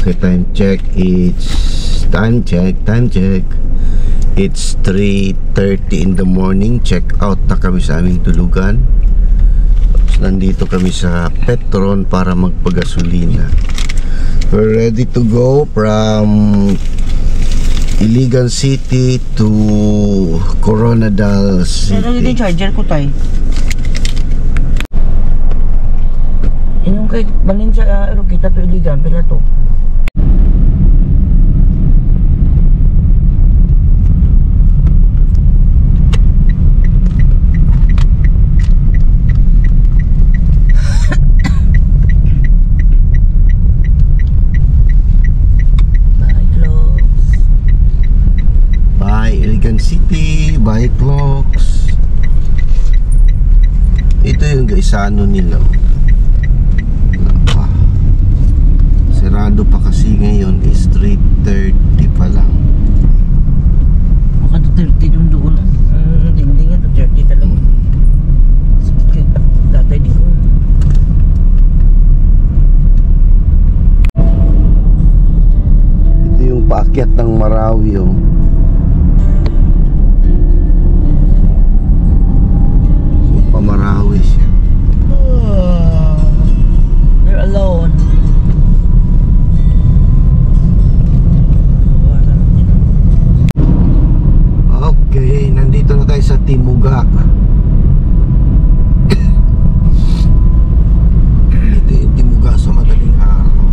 Okay, time check. It's 3:30 in the morning. Check out na kami sa aming tulugan. Tapos nandito kami sa Petron para magpagasolina. We're ready to go from Iligan City to Coronadal City. Ano yung charger ko tayo? Yung kay Valencia, kita to Iligan, pila to? City, by clocks. Ito yung gaisano nila. Sarado pa kasi ngayon is 3:30 pa lang. Baka to 30 yung doon. Dingding yan to 30 talaga. Sige, datay di ko. Ito yung paakyat ng Marawi yung Marawi siya. You're alone. Okay, nandito na tayo sa Timugak. Ito yung Timugak sa madaling araw.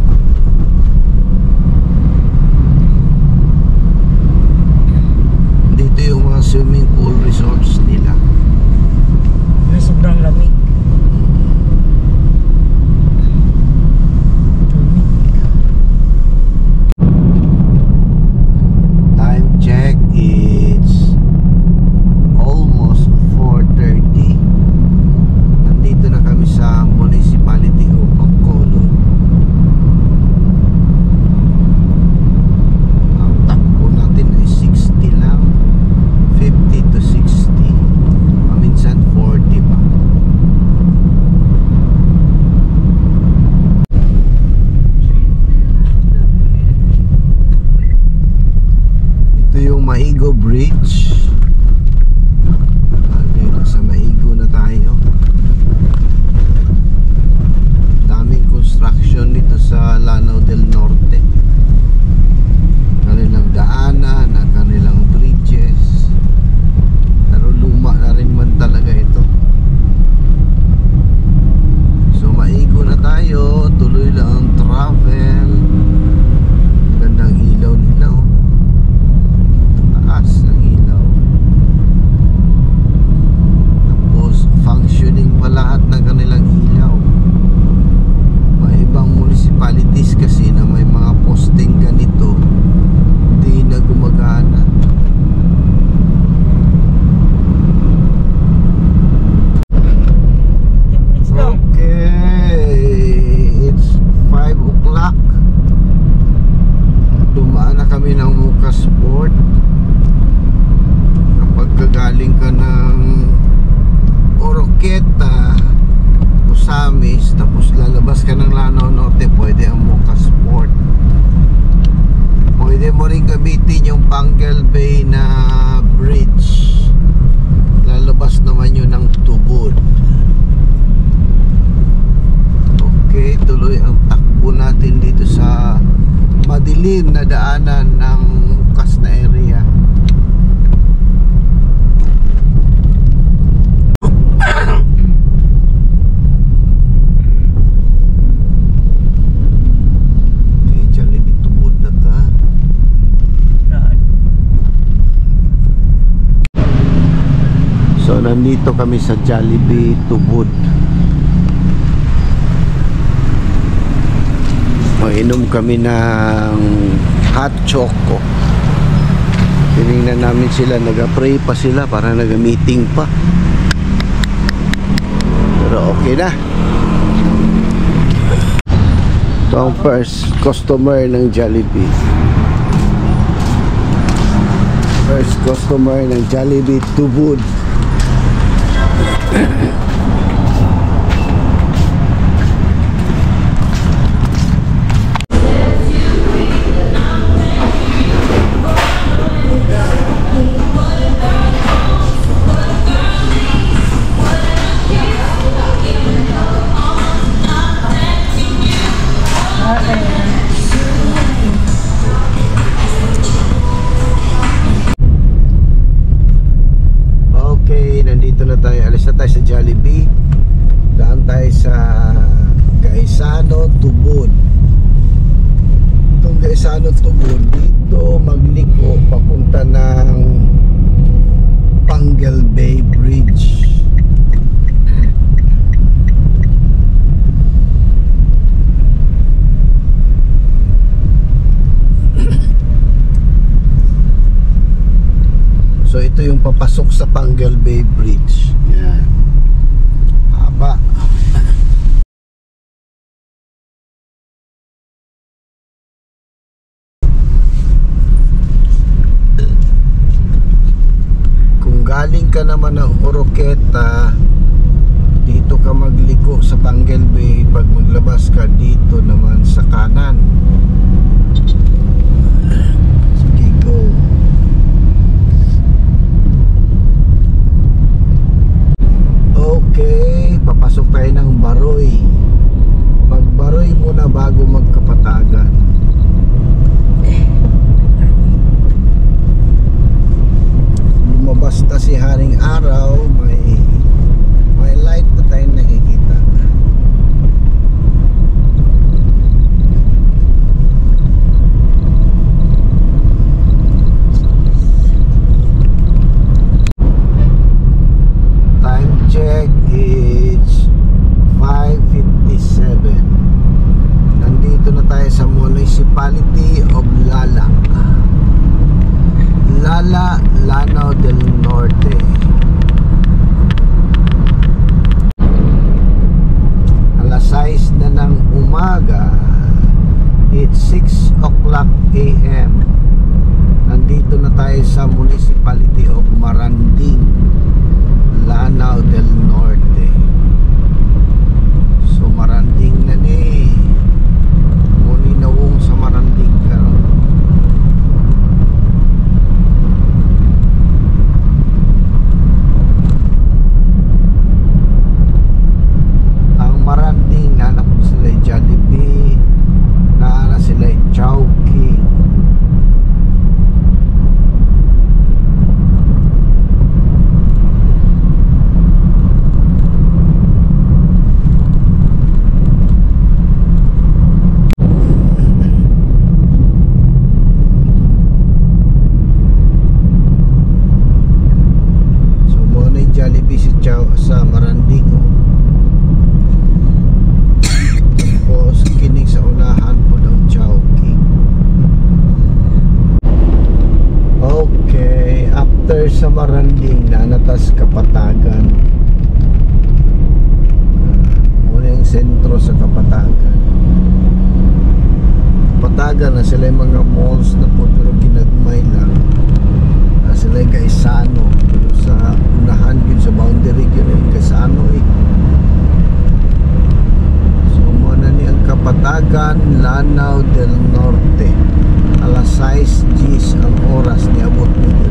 Dito yung mga swimming pool resorts nila. Sobrang lamig. Time check, it's almost 4:30. Nandito na kami sa municipality of Bacolod. Ang takbo natin ay 60 lang, 50 to 60, minsan 40 pa. Ito yung Maigo Bridge. Okay, nasa Maigo na tayo. Daming construction dito sa Lanao del Norte. Kanilang daanan, kanilang bridges. Pero luma na rin man talaga ito. So Maigo na tayo. Tuloy lang ang travel. Gandang ilaw nila, oh. Taas ng ilaw. Tapos functioning pa lahat ng kanilang ilaw. May ibang municipalities kasi na may mga posting ganito, hindi na gumagana. Okay, it's 5 o'clock. Dumaan na kami ng Mukasport. Kapag kagaling ka ng Oroqueta, Usamis, tapos lalabas ka ng Lanao Norte, pwede ang Mukasport. Pwede mo rin gamitin yung Pangal Bay na bridge. Lalabas naman yun ng Tubod. Okay, tuloy ang takbo natin dito sa madilim na daanan ng Mukas na area. Okay, Jollibee Tubod na ta. So nandito kami sa Jollibee Tubod. Inom kami ng hot choco. Tinignan namin sila, nag-pray pa sila, para nag-meeting pa. Pero okay na. Ito ang first customer ng Jollibee. First customer ng Jollibee Tubod. tayo sa Jollibee. Daan tayo sa Gaisano, Tubod. Itong Gaisano, Tubod, dito magliko papunta ng Pangal Bay Bridge. So ito yung papasok sa Pangal Bay Bridge. Yan. Haba. Kung galing ka naman ng Oroqueta, dito ka magliko sa Pangal Bay. Pag maglabas ka dito naman sa kanan. Sige, go. Okay, papasok tayo ng Baroy. Mag-Baroy muna bago magkapatagan. Lumabas na si Haring Araw, may light na tayong nakikita. Time check is 5:57. Nandito na tayo sa Municipality of Lala. Lala, Lanao del Norte. Alas 6 na ng umaga. It's 6 o'clock AM. Nandito na tayo sa Municipality of Maranding, Lanao del Norte. So Maranding na ni. Muni nawong sa Maranding karon. Ang Maranding na po sila Jollibee, na sila Chowking. Jollibee si Chow sa Maranding. Tapos kinig sa unahan po ng Chowking. Okay, after sa Maranding na natas Kapatagan. Muna yung sentro sa Kapatagan. Kapatagan na sila yung mga malls na po pero ginagmay lang. Sila yung Gaisano. Pero sa unahan yun sa boundary yun yung Gaisano eh. So muna ni ang Kapatagan, Lanao del Norte. Alas 6 Gs ang oras ni abot nito.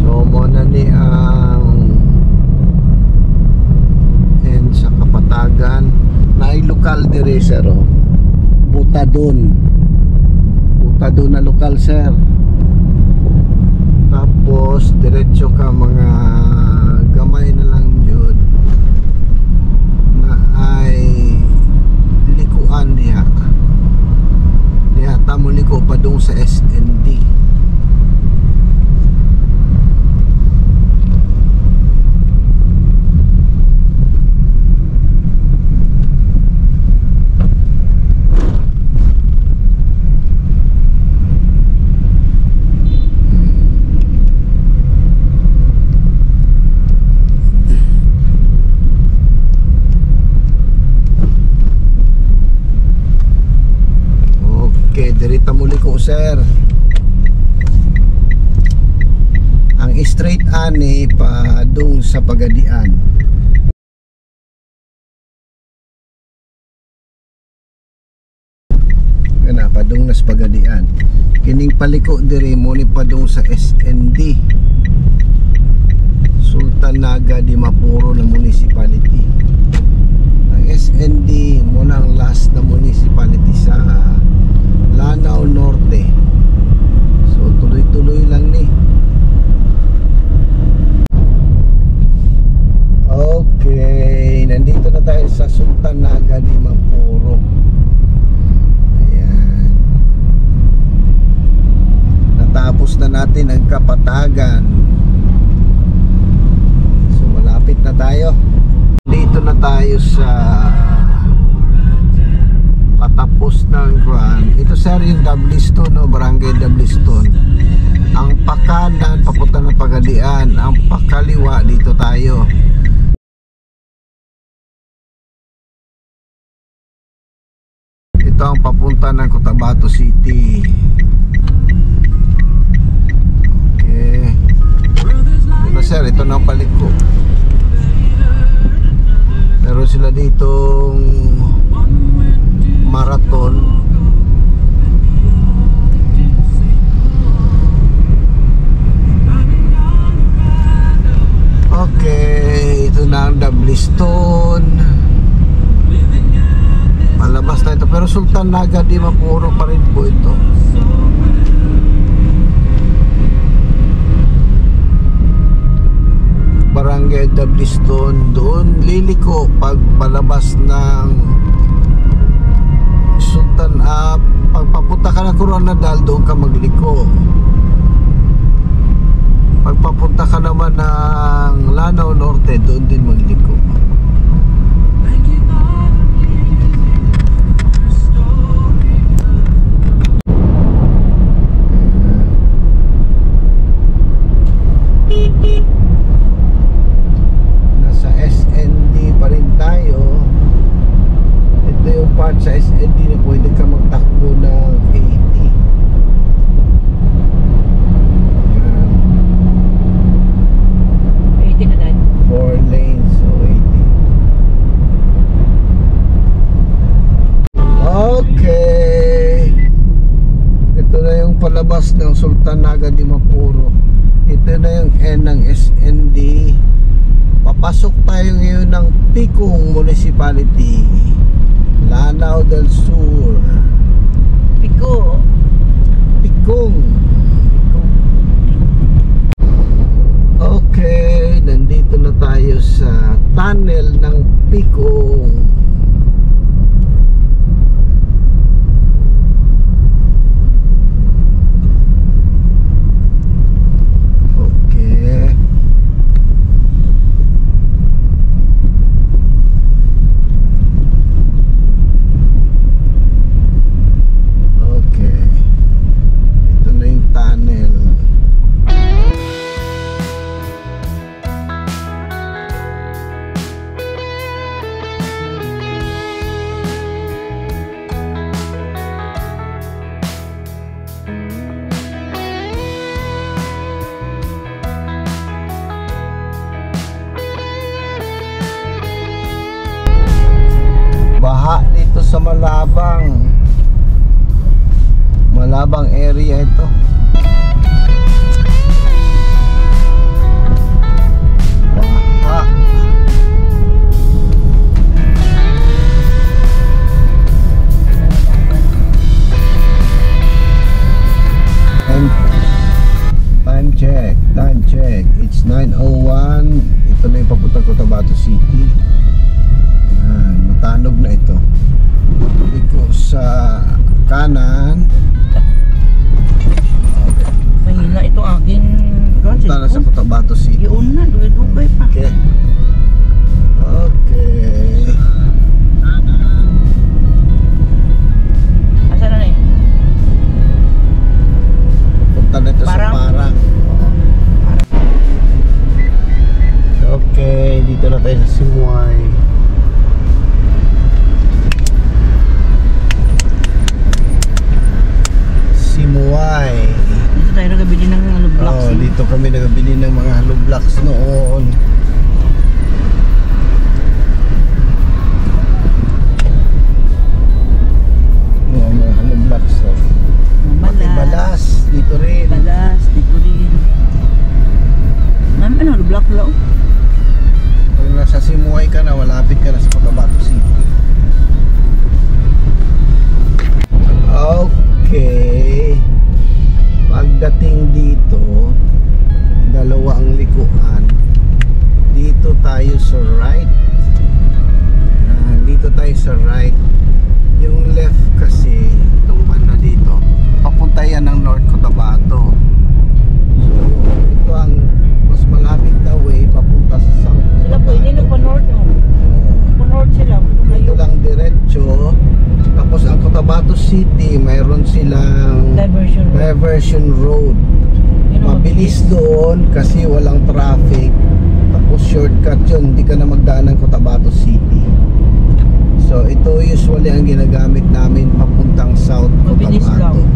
So muna ni ang and sa Kapatagan na lokal dire sir. Butadon na lokal sir. Tapos diretso ka mga gamay na lang yun na ay likuan niya tamo liko pa doon sa SND. Dirita muli ko sir. Ang straight ani pa dung sa Pagadian. Kana pa dung na sa Pagadian. Kining paliko diri mo ni pa dung sa SND. Sultan Naga di Mapuro na municipality. Ang SND mo na ang last na municipality sa Lanao Norte. So tuloy Puntahan natin ang Kapatagan. So malapit na tayo. Dito na tayo sa patapos ng Grand. Ito sir yung Dabliston, no? Barangay Dabliston. Ang pakanan papunta ng Pagadian, ang pakaliwa dito tayo. Ito ang papunta ng Cotabato City. Okay. Ito sir, ito na ang paliko. Meron sila ditong marathon. Okay, ito na ang Dabliston. Malabas na ito, pero Sultan Naga di Mapuro pa rin po ito. Barangay Dabliston, doon liliko pag palabas ng Sultan. Pag papunta ka ng Coronadal, doon ka magliko. Pag papunta ka naman ng Lanao Norte, doon din magliko. Nasa SND pa rin tayo. Ito yung part sa SND na pwede ka magtakbo ng 80. 4 lanes, so 80. Okay, ito na yung palabas ng Sultan Naga di Mapuro. Ito na yung end ng SND. Papasok tayo ngayon ng Picong Municipality, Lanao del Sur. Picong. Okay, nandito na tayo sa tunnel ng Picong. Okay. Okay. Ito na yung tunnel. Baha dito sa Malabang area ito. Baha. Time check. It's 9:01. Ito na yung papuntang Cotabato City. Matanog na ito. Liko sa kanan. Mahina ito akin. Punta na sa Cotabato City. Yun na, dugay pa. Okay. Asa na eh? Punta na ito sa Parang. Okay, dito na tayo sa Simuay. Dito tayo nagabili ng hollow blocks. Dito kami nagabili ng mga hollow blocks noon. Mga hollow blocks. Pati balas, dito rin. Namin hollow block lang. Pag nasa Simuay ka na, malapit ka na sa Cotabato City. Okay. Pagdating dito, dalawa ang likuan. Dito tayo sa right. Dito tayo sa right. Yung left kasi, itong banda dito, papunta yan ng North Cotabato. meron silang diversion road. Mabilis doon kasi walang traffic. Tapos shortcut yun, hindi ka na magdaan ng Cotabato City. So ito usually ang ginagamit namin papuntang South Mabilis Cotabato. lang.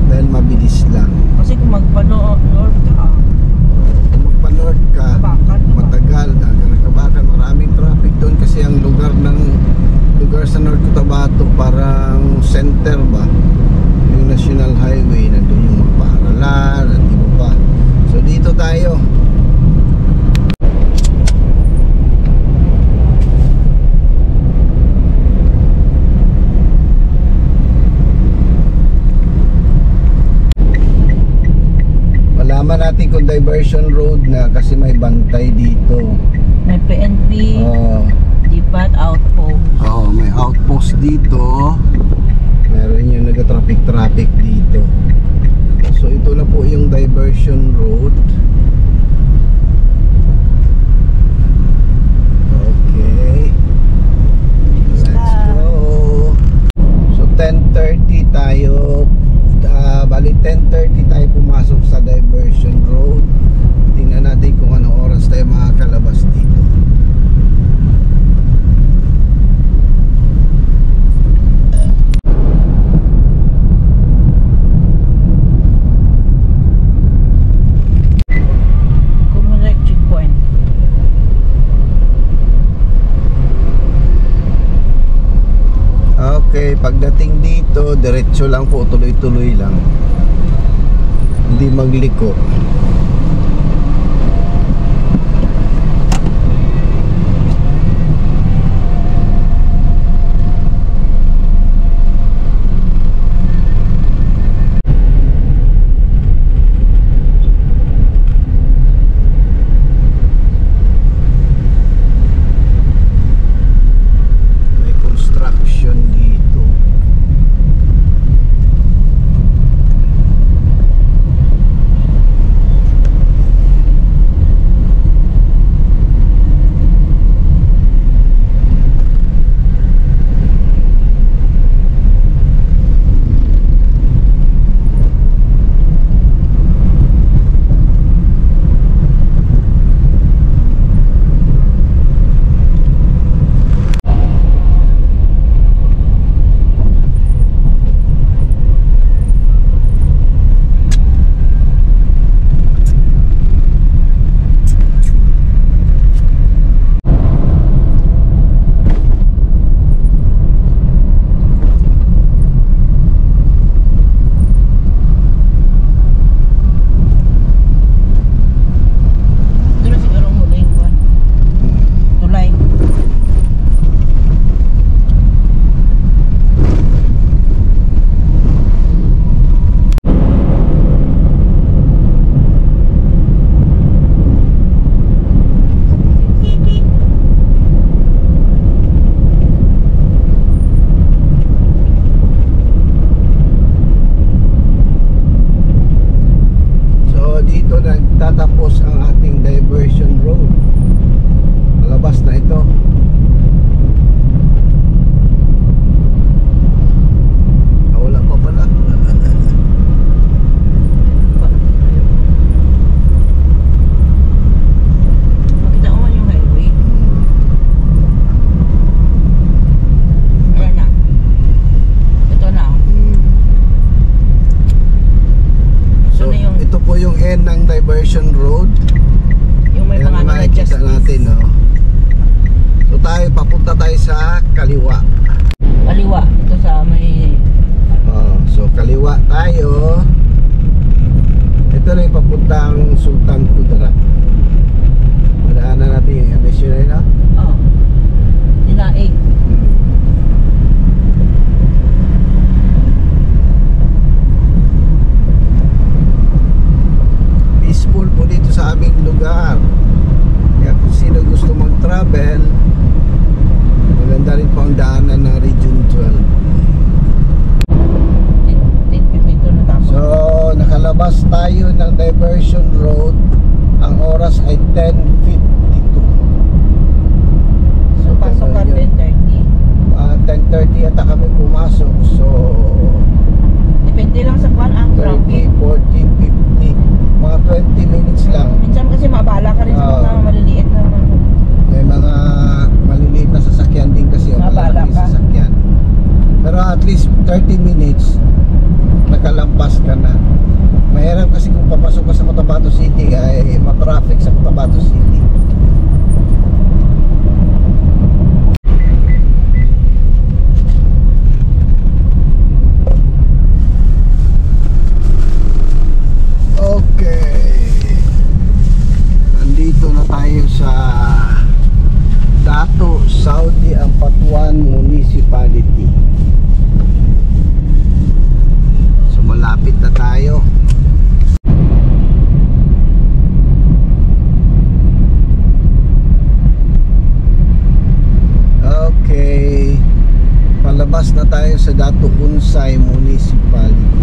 Dahil mabilis lang. Kasi kung magpa-north ka, Kung magpa-north ka, Kabakan, matagal, Kabakan, maraming traffic doon kasi ang lugar sa North Cotabato parang center ba, yung National Highway, nandun yung mga paaralan at iba pa. So dito tayo. Malaman natin kung diversion road na kasi may bantay dito. may PNP, Dipat, Outpost. May outpost dito. Meron yung nag-traffic dito. So ito na po yung diversion road. Okay. Let's go. So 10:30 tayo. Bali 10:30 tayo pumasok sa diversion road. Tingnan natin kung anong oras tayo makakalabas dito. Kumunay checkpoint. Okay, pagdating dito, diretso lang po, tuloy-tuloy lang. Hindi magliko. May construction dito. Ito na siguro ang huling one. Tulay. So dito nagtatapos ang ating diversion road. Palabas na ito. Wala pa pala. Makita mo man yung highway. Ayan na. Ito na. So na yung- ito po yung end ng diversion road. Yung may Ayan pangalan ang na makikita Justice. natin, no? So papunta tayo sa kaliwa. Kaliwa. Ito sa may... So kaliwa tayo. Ito na yung papuntang Sultan Kudarat. Madaanan natin yung emission na. Oh. Dinaig. Peaceful po dito sa aming lugar. Kaya kung sino gusto mag-travel, maganda rin po ang daanan ng Region 12. 10:52 na tapos. So nakalabas tayo ng diversion road. Ang oras ay 10:52. So, pasok ka Yun. 10:30. 10:30 yata kami pumasok. So depende lang sa kuan ang 30, traffic. 40, 50. Mga 20 minutes lang. Minsan kasi mabala ka rin sa mga maliliit na mga. May mga maliliit na sasakyan din kasi o Mabala malaking ka. sasakyan. Pero at least 30 minutes nakalampas ka na. Mahirap kasi kung papasok ka sa Cotabato City ay matraffic sa Cotabato City. Okay. Nandito na tayo sa Dato Saudi Ampatuan Municipality. So malapit na tayo. Okay. Palabas na tayo sa Dato Unsay Municipality.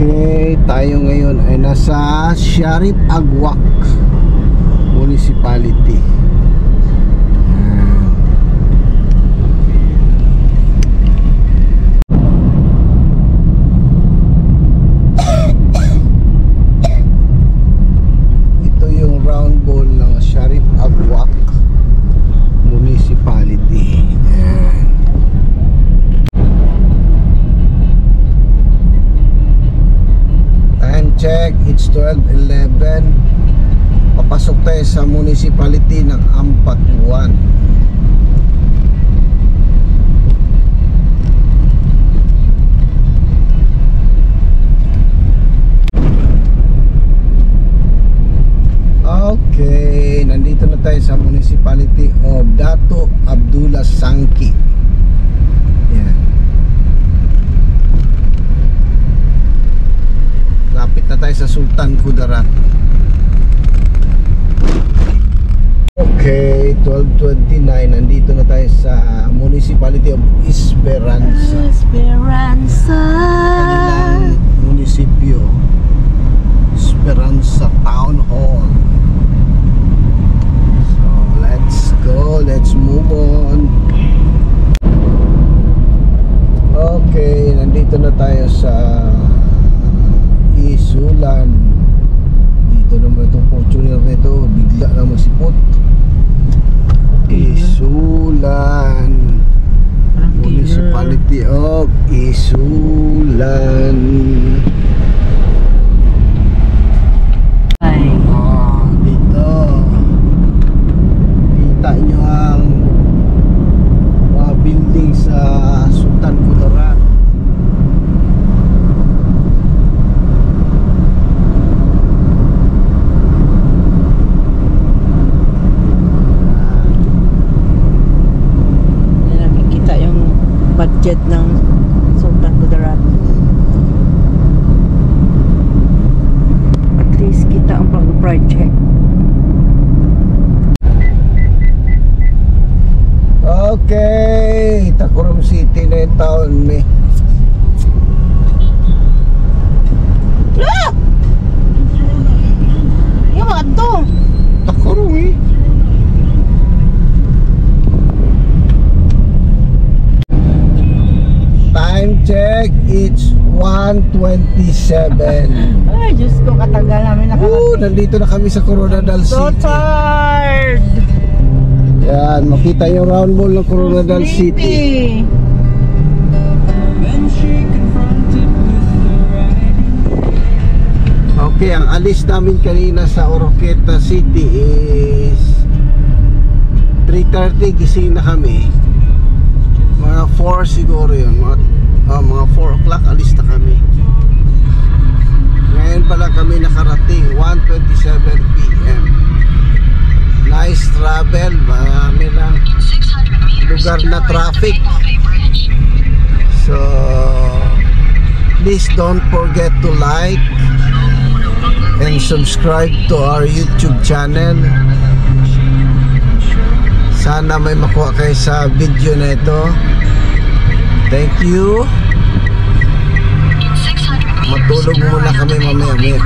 Okay, tayo ngayon ay nasa Sharif Agwak Municipality. Ayan. Ito yung round ball ng Sharif Agwak Municipality. Ayan. Time check, it's 12:11. Papasok tayo sa municipality ng Ampatuan. Okay, nandito na tayo sa municipality of Dato Abdullah Sangki. Yan. Lapit na tayo sa Sultan Kudarat. Okay, 12:29. Nandito na tayo sa Municipality of Esperanza. Esperanza. Kanilang munisipyo. Esperanza Town Hall. So, let's go. Let's move on. Okay, nandito na tayo sa Isulan. Dito naman itong Fortuner nito, bigla na magsipot. Isulan Municipality of Isulan. Ay. Dito kita nyo ang mga building sa Sultan Kudarat. Nakikita yung budget ng Sultan Kudarat. At least kita ang pag-project. Okay, Tacorom City na yung taon may. Yung mga to. Tacorom eh. Time check, it's 1:27. Ay, Diyos ko, katagal namin nakarating. Nandito na kami sa Coronadal So City. tired. Yan, makita yung round ball ng Coronadal City. Okay, ang alis namin kanina sa Oroqueta City is 3:30, gising na kami. Mga 4 siguro yun, mga 4 o'clock alis na kami. Ngayon pala kami nakarating, 1:27 PM. Nice travel, marami lang lugar na traffic. So please don't forget to like and subscribe to our YouTube channel. Sana may makuha kayo sa video na ito. Thank you. Matulog muna kami mamaya.